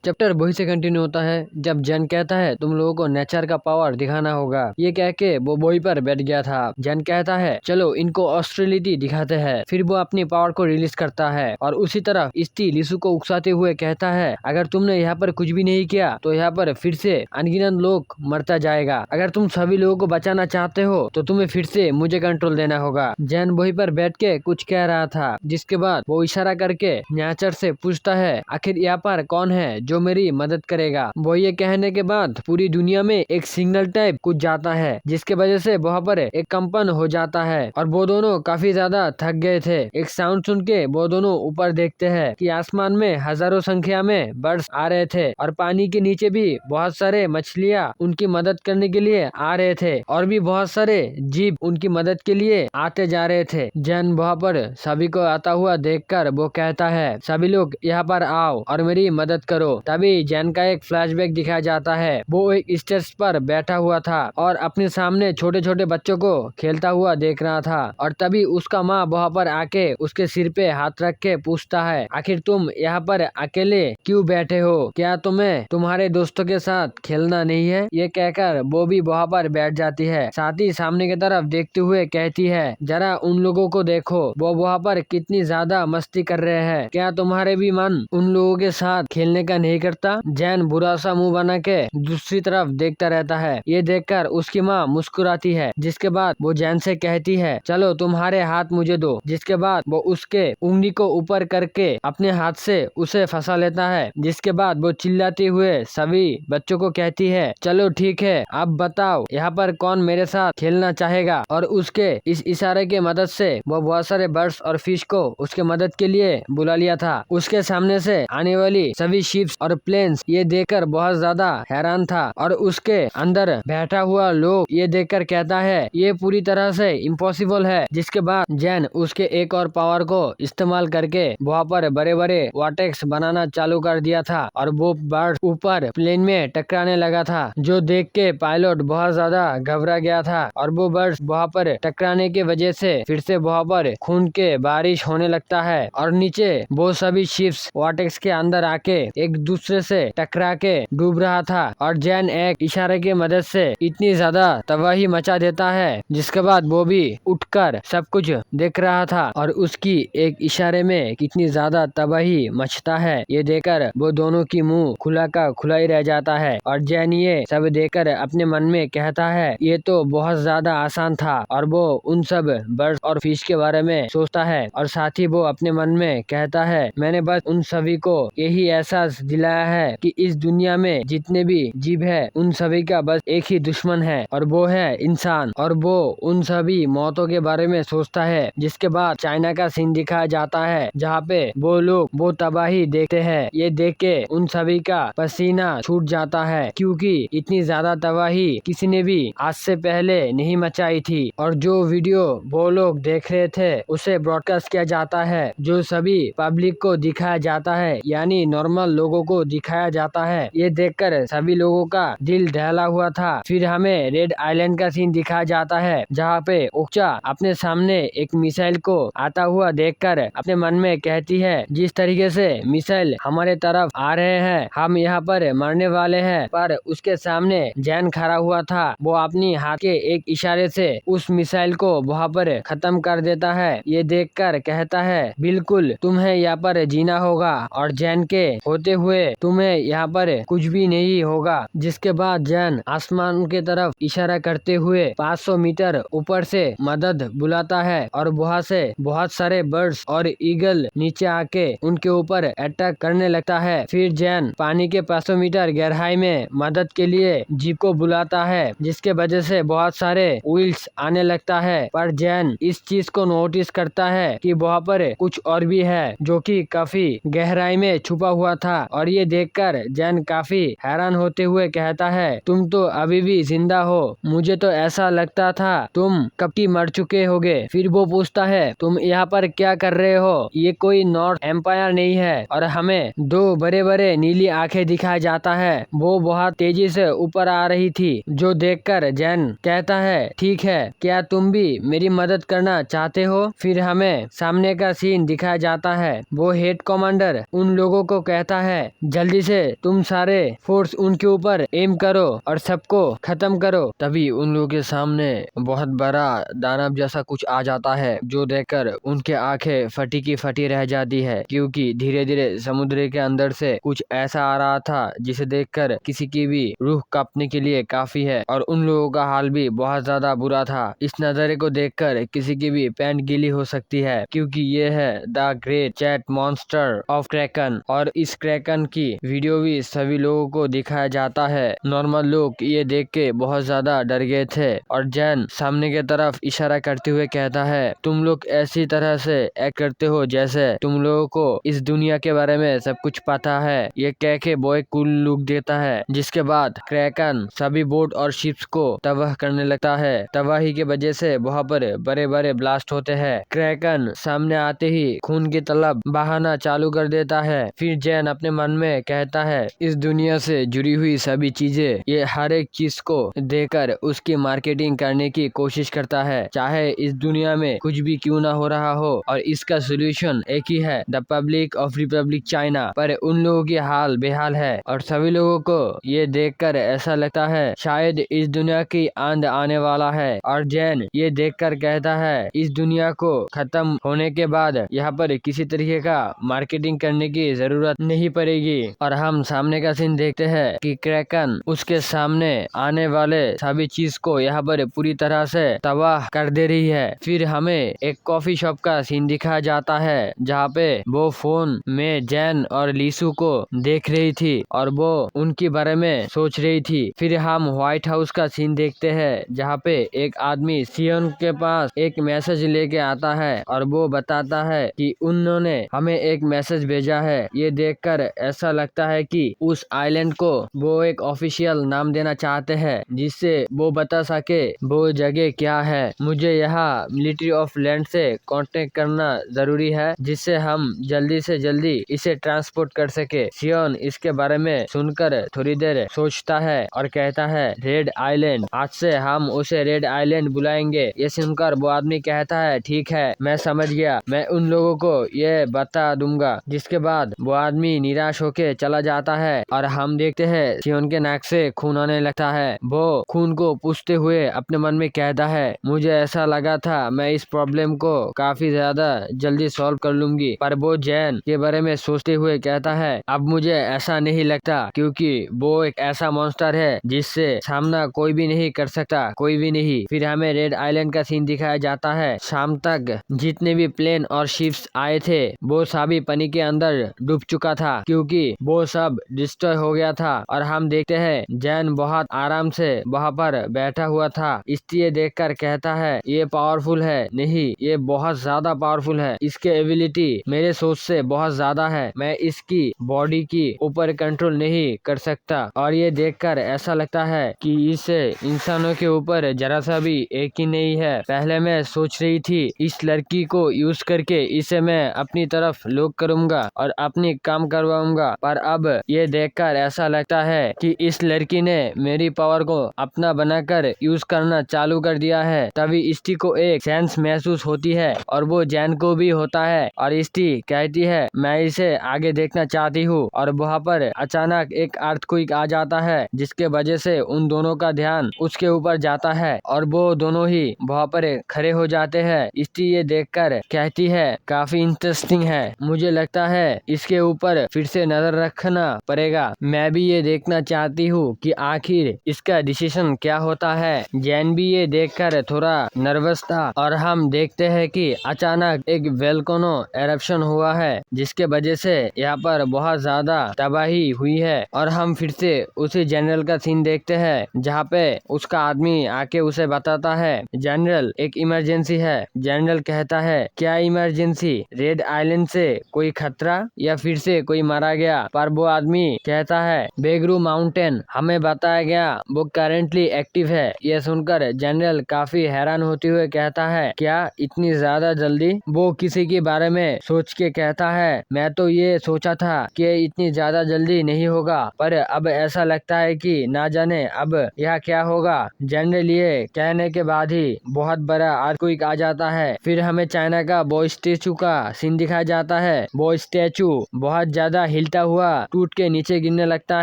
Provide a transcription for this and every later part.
Chapter वही से continue होता है जब जैन कहता है तुम लोगों को नेचर का पावर दिखाना होगा। ये कह के वो बोई पर बैठ गया था। जैन कहता है चलो इनको ऑस्ट्रेलिटी दिखाते हैं। फिर वो अपनी पावर को रिलीज करता है और उसी तरह इस्टी लिसु को उकसाते हुए कहता है अगर तुमने यहाँ पर कुछ भी नहीं किया तो यहाँ पर फिर से अनगिनत लोग मरता जाएगा। अगर तुम सभी लोगों को बचाना चाहते हो तो तुम्हें फिर से मुझे कंट्रोल देना होगा। जैन बोई पर बैठ के कुछ कह रहा था, जिसके बाद वो इशारा करके नेचर से पूछता है आखिर यहाँ पर कौन है जो मेरी मदद करेगा। वो ये कहने के बाद पूरी दुनिया में एक सिग्नल टाइप कुछ जाता है, जिसके वजह से वहाँ पर एक कंपन हो जाता है और वो दोनों काफी ज्यादा थक गए थे। एक साउंड सुन के वो दोनों ऊपर देखते हैं कि आसमान में हजारों संख्या में बर्ड्स आ रहे थे और पानी के नीचे भी बहुत सारे मछलियाँ उनकी मदद करने के लिए आ रहे थे और भी बहुत सारे जीव उनकी मदद के लिए आते जा रहे थे। जैन वहाँ पर सभी को आता हुआ देखकर वो कहता है सभी लोग यहाँ पर आओ और मेरी मदद करो। तभी जैन का एक फ्लैशबैक दिखाया जाता है। वो एक स्टेज पर बैठा हुआ था और अपने सामने छोटे छोटे बच्चों को खेलता हुआ देख रहा था और तभी उसका माँ वहाँ पर आके उसके सिर पे हाथ रख के पूछता है आखिर तुम यहाँ पर अकेले क्यों बैठे हो, क्या तुम्हें तुम्हारे दोस्तों के साथ खेलना नहीं है। ये कहकर वो भी वहाँ पर बैठ जाती है। साथ ही सामने की तरफ देखते हुए कहती है जरा उन लोगों को देखो, वो वहाँ पर कितनी ज्यादा मस्ती कर रहे हैं, क्या तुम्हारे भी मन उन लोगों के साथ खेलने का नहीं करता। जैन बुरा सा मुंह बना के दूसरी तरफ देखता रहता है। ये देखकर उसकी माँ मुस्कुराती है, जिसके बाद वो जैन से कहती है चलो तुम्हारे हाथ मुझे दो। जिसके बाद वो उसके उंगली को ऊपर करके अपने हाथ से उसे फंसा लेता है। जिसके बाद वो चिल्लाते हुए सभी बच्चों को कहती है चलो ठीक है अब बताओ यहाँ पर कौन मेरे साथ खेलना चाहेगा। और उसके इस इशारे के मदद से वो बहुत सारे बर्ड्स और फिश को उसके मदद के लिए बुला लिया था। उसके सामने से आने वाली सभी शिप्स और प्लेन्स ये देखकर बहुत ज्यादा हैरान था और उसके अंदर बैठा हुआ लोग ये देखकर कहता है ये पूरी तरह से इम्पॉसिबल है। जिसके बाद जैन उसके एक और पावर को इस्तेमाल करके वहाँ पर बड़े बड़े वॉर्टेक्स बनाना चालू कर दिया था और वो बर्ड ऊपर प्लेन में टकराने लगा था, जो देख के पायलट बहुत ज्यादा घबरा गया था और वो बर्ड वहाँ पर टकराने के वजह से फिर से वहाँ पर खून के बारिश होने लगता है और नीचे वो सभी शिप्स वॉर्टेक्स के अंदर आके एक दूसरे से टकरा के डूब रहा था और जैन एक इशारे की मदद से इतनी ज्यादा तबाही मचा देता है, जिसके बाद वो भी उठकर सब कुछ देख रहा था और उसकी एक इशारे में कितनी ज्यादा तबाही मचता है ये देखकर वो दोनों की मुंह खुला का खुला ही रह जाता है। और जैन ये सब देखकर अपने मन में कहता है ये तो बहुत ज्यादा आसान था और वो उन सब बर्ड्स और फिश के बारे में सोचता है और साथ ही वो अपने मन में कहता है मैंने बस उन सभी को यही एहसास दिलाया है कि इस दुनिया में जितने भी जीव है उन सभी का बस एक ही दुश्मन है और वो है इंसान। और वो उन सभी मौतों के बारे में सोचता है। जिसके बाद चाइना का सीन दिखाया जाता है जहाँ पे वो लोग वो तबाही देखते हैं। ये देख के उन सभी का पसीना छूट जाता है, क्योंकि इतनी ज्यादा तबाही किसी ने भी आज से पहले नहीं मचाई थी। और जो वीडियो वो लोग देख रहे थे उसे ब्रॉडकास्ट किया जाता है, जो सभी पब्लिक को दिखाया जाता है, यानी नॉर्मल लोगों को दिखाया जाता है। ये देखकर सभी लोगों का दिल दहला हुआ था। फिर हमें रेड आइलैंड का सीन दिखाया जाता है जहाँ पे ओक्चा अपने सामने एक मिसाइल को आता हुआ देखकर अपने मन में कहती है जिस तरीके से मिसाइल हमारे तरफ आ रहे हैं हम यहाँ पर मरने वाले हैं। पर उसके सामने जैन खड़ा हुआ था, वो अपनी हाथ के एक इशारे से उस मिसाइल को वहाँ पर खत्म कर देता है। ये देखकर कहता है बिल्कुल तुम्हें यहाँ पर जीना होगा और जैन के होते हुए तुम्हें यहाँ पर कुछ भी नहीं होगा। जिसके बाद जैन आसमान के तरफ इशारा करते हुए 500 मीटर ऊपर से मदद बुलाता है और वहाँ से बहुत सारे बर्ड्स और ईगल नीचे आके उनके ऊपर अटैक करने लगता है। फिर जैन पानी के 500 मीटर गहराई में मदद के लिए जीप को बुलाता है, जिसके वजह से बहुत सारे व्हील्स आने लगता है। पर जैन इस चीज को नोटिस करता है कि वहाँ पर कुछ और भी है जो कि काफी गहराई में छुपा हुआ था। और ये देखकर जैन काफी हैरान होते हुए कहता है तुम तो अभी भी जिंदा हो, मुझे तो ऐसा लगता था तुम कब की मर चुके होगे। फिर वो पूछता है तुम यहाँ पर क्या कर रहे हो, ये कोई नॉर्थ एम्पायर नहीं है। और हमें दो बड़े बड़े नीली आंखें दिखाया जाता है, वो बहुत तेजी से ऊपर आ रही थी, जो देखकर जैन कहता है ठीक है क्या तुम भी मेरी मदद करना चाहते हो। फिर हमें सामने का सीन दिखाया जाता है, वो हेड कमांडर उन लोगों को कहता है जल्दी से तुम सारे फोर्स उनके ऊपर एम करो और सबको खत्म करो। तभी उन लोगों के सामने बहुत बड़ा दानव जैसा कुछ आ जाता है, जो देखकर उनके आंखें फटी की फटी रह जाती है, क्योंकि धीरे धीरे समुद्र के अंदर से कुछ ऐसा आ रहा था जिसे देखकर किसी की भी रूह कांपने के लिए काफी है। और उन लोगों का हाल भी बहुत ज्यादा बुरा था। इस नजारे को देखकर किसी की भी पैंट गीली हो सकती है, क्योंकि ये है the great chat monster of Kraken. और इस क्रैकन की वीडियो भी सभी लोगों को दिखाया जाता है। नॉर्मल लोग ये देख के बहुत ज्यादा डर गए थे और जैन सामने की तरफ इशारा करते हुए कहता है, तुम लोग ऐसी तरह से एक्ट करते हो जैसे तुम लोगों को इस दुनिया के बारे में सब कुछ पता है। ये कह के बॉय कूल लुक देता है, जिसके बाद क्रैकन सभी बोट और शिप्स को तबाह करने लगता है। तबाही के वजह से वहाँ पर बड़े बड़े ब्लास्ट होते हैं। क्रैकन सामने आते ही खून की तलब बहाना चालू कर देता है। फिर जैन अपने मन में कहता है, इस दुनिया से जुड़ी हुई सभी चीजें, ये हर एक चीज को देकर उसकी मार्केटिंग करने की कोशिश करता है, चाहे इस दुनिया में कुछ भी क्यों ना हो रहा हो। और इसका सोल्यूशन एक ही है, the public of Republic China. पर उन लोगों की हाल बेहाल है और सभी लोगों को ये देखकर ऐसा लगता है शायद इस दुनिया की आंध आने वाला है। और जैन ये देखकर कहता है, इस दुनिया को खत्म होने के बाद यहाँ पर किसी तरीके का मार्केटिंग करने की जरूरत नहीं पड़ेगी। और हम सामने का सीन देखते हैं कि क्रैकन उसके सामने आने वाले सभी चीज को यहाँ पर पूरी तरह से तबाह कर दे रही है। फिर हमें एक कॉफी शॉप का सीन दिखाया जाता है, जहाँ पे वो फोन में जैन और लीसू को देख रही थी और वो उनके बारे में सोच रही थी। फिर हम व्हाइट हाउस का सीन देखते हैं, जहाँ पे एक आदमी सियोन के पास एक मैसेज लेके आता है और वो बताता है कि उन्होंने हमें एक मैसेज भेजा है। ये देखकर ऐसा लगता है कि उस आइलैंड को वो एक ऑफिशियल नाम देना चाहते हैं, जिससे वो बता सके वो जगह क्या है। मुझे यहाँ मिलिट्री ऑफ लैंड से कांटेक्ट करना जरूरी है, जिससे हम जल्दी से जल्दी इसे ट्रांसपोर्ट कर सके। सियोन इसके बारे में सुनकर थोड़ी देर सोचता है और कहता है, रेड आइलैंड, आज से हम उसे रेड आइलैंड बुलाएंगे। ये सुनकर वो आदमी कहता है, ठीक है, मैं समझ गया, मैं उन लोगों को ये बता दूंगा। जिसके बाद वो आदमी निराश होके चला जाता है और हम देखते हैं सियोन के नाक से खून आने लगता है। वो खून को पूछते हुए अपने मन में कहता है, मुझे ऐसा लगा था मैं इस प्रॉब्लम को काफी ज्यादा जल्दी सॉल्व कर लूंगी। पर वो जैन के बारे में सोचते हुए कहता है, अब मुझे ऐसा नहीं लगता, क्योंकि वो एक ऐसा मॉन्स्टर है जिससे सामना कोई भी नहीं कर सकता, कोई भी नहीं। फिर हमें रेड आइलैंड का सीन दिखाया जाता है। शाम तक जितने भी प्लेन और शिप्स आए थे वो सभी पानी के अंदर डूब चुका था, क्योंकि वो सब डिस्ट्रॉय हो गया था। और हम देखते हैं जैन बहुत आराम से वहाँ पर बैठा हुआ था। इसलिए देखकर कहता है, ये पावरफुल है, नहीं, ये बहुत ज्यादा पावरफुल है। इसके एबिलिटी मेरे सोच से बहुत ज्यादा है। मैं इसकी बॉडी की ऊपर कंट्रोल नहीं कर सकता। और ये देखकर ऐसा लगता है कि इसे इंसानों के ऊपर जरा सा भी एक ही नहीं है। पहले मैं सोच रही थी इस लड़की को यूज करके इसे मैं अपनी तरफ लोग करूंगा और अपनी काम करवाऊंगा, पर अब ये देखकर ऐसा लगता है कि इस लड़की ने मेरी पावर को अपना बनाकर यूज करना चालू कर दिया है। तभी इस्टी को एक सेंस महसूस होती है और वो जैन को भी होता है। और इस्टी कहती है, मैं इसे आगे देखना चाहती हूँ। और वहाँ पर अचानक एक अर्थक्वेक आ जाता है, जिसके वजह से उन दोनों का ध्यान उसके ऊपर जाता है और वो दोनों ही वहाँ पर खड़े हो जाते हैं। इस्टी ये देखकर कहती है, काफी इंटरेस्टिंग है, मुझे लगता है इसके ऊपर फिर से नजर रखना पड़ेगा। मैं भी ये देखना चाहती हूँ कि आखिर इसका डिसीजन क्या होता है। जैन भी ये देखकर थोड़ा नर्वस था। और हम देखते हैं कि अचानक एक वोल्केनो एरप्शन हुआ है, जिसके वजह से यहाँ पर बहुत ज्यादा तबाही हुई है। और हम फिर से उसी जनरल का सीन देखते हैं, जहाँ पे उसका आदमी आके उसे बताता है, जनरल एक इमरजेंसी है। जनरल कहता है, क्या इमरजेंसी? रेड आइलैंड से कोई खतरा या फिर से कोई मारा गया? पर वो आदमी कहता है, बेगरू माउंटेन हमें बताया गया वो करेंटली एक्टिव है। ये सुनकर जनरल काफी हैरान होते हुए कहता है, क्या इतनी ज्यादा जल्दी? वो किसी के बारे में सोच के कहता है, मैं तो ये सोचा था कि इतनी ज्यादा जल्दी नहीं होगा, पर अब ऐसा लगता है कि ना जाने अब यह क्या होगा। जनरल ये कहने के बाद ही बहुत बड़ा अर्थक्वेक आ जाता है। फिर हमें चाइना का वो स्टेचू का सीन दिखाया जाता है। वो स्टेचू बहुत ज्यादा हिलता हुआ टूट के नीचे गिरने लगता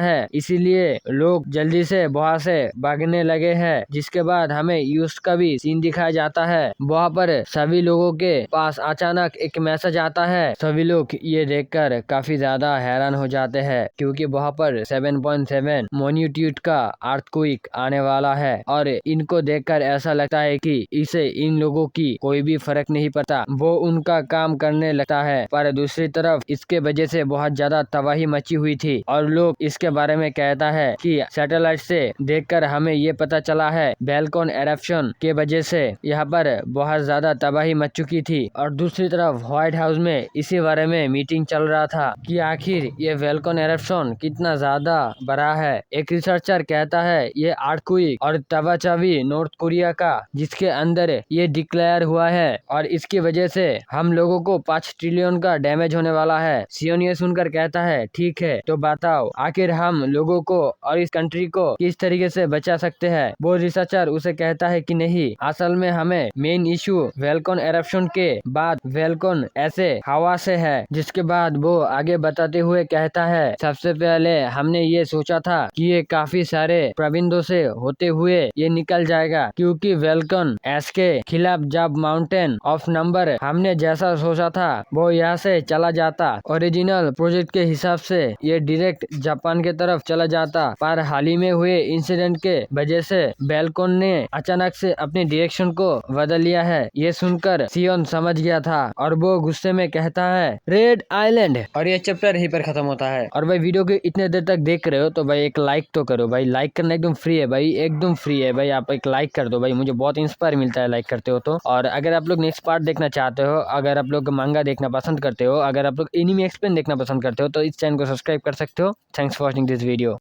है। इसीलिए लोग जल्दी से वहाँ से भागने लगे हैं। जिसके बाद हमें यूस्ट का भी सीन दिखाया जाता है। वहाँ पर सभी लोगों के पास अचानक एक मैसेज आता है। सभी लोग ये देखकर काफी ज्यादा हैरान हो जाते हैं क्योंकि वहाँ पर 7.7 मैग्नीट्यूड का अर्थक्वेक आने वाला है और इनको देखकर ऐसा लगता है कि इसे इन लोगों की कोई भी फर्क नहीं पड़ता। वो उनका काम करने लगता है। पर दूसरी तरफ इसके वजह से बहुत ज्यादा तबाही मची हुई थी और लोग इसके बारे में कहता है कि सैटेलाइट से देखकर हमें ये पता चला है वोल्केनो एरप्शन के वजह से यहाँ पर बहुत ज्यादा तबाही मच चुकी थी। और दूसरी तरफ व्हाइट हाउस में इसी बारे में मीटिंग चल रहा था कि आखिर ये वोल्केनो एरप्शन कितना ज्यादा बड़ा है। एक रिसर्चर कहता है ये अर्थक्वेक और तबाचावी नॉर्थ कोरिया का जिसके अंदर ये डिक्लेयर हुआ है और इसकी वजह से हम लोगों को 5 ट्रिलियन का डैमेज होने वाला है। सियोन ये सुनकर कहता है ठीक है तो बताओ आखिर हम लोगों को और इस कंट्री को किस तरीके से बचा सकते हैं। वो रिसर्चर उसे कहता है कि नहीं, असल में हमें मेन इशू वोल्केनो एरप्शन के बाद वोल्केनो ऐसे हवा से है। जिसके बाद वो आगे बताते हुए कहता है सबसे पहले हमने ये सोचा था कि ये काफी सारे प्रबंधों से होते हुए ये निकल जाएगा क्योंकि वोल्केनो ऐश के खिलाफ जब माउंटेन ऑफ नंबर हमने जैसा सोचा था वो यहाँ से चला जाता। ओरिजिनल प्रोजेक्ट के हिसाब से ये डायरेक्ट जापान के तरफ चला जाता। पर हाल ही में हुए इंसिडेंट के वजह से वोल्केनो ने अचानक से अपने डायरेक्शन को बदल लिया है। ये सुनकर सियोन समझ गया था और वो गुस्से में कहता है रेड आइलैंड। और ये चैप्टर यहीं पर खत्म होता है। और भाई वीडियो को इतने देर तक देख रहे हो तो भाई एक लाइक तो करो भाई। लाइक करना एकदम फ्री है भाई, एकदम फ्री है भाई। आप एक लाइक कर दो भाई, मुझे बहुत इंस्पायर मिलता है लाइक करते हो तो। और अगर आप लोग नेक्स्ट पार्ट देखना चाहते हो, अगर आप लोग मांगा देखना पसंद करते हो, अगर आप लोग एनिमे एक्सप्लेन देखना पसंद करते हो तो इस चैनल को सब्सक्राइब कर सकते हो। Thanks for watching this video.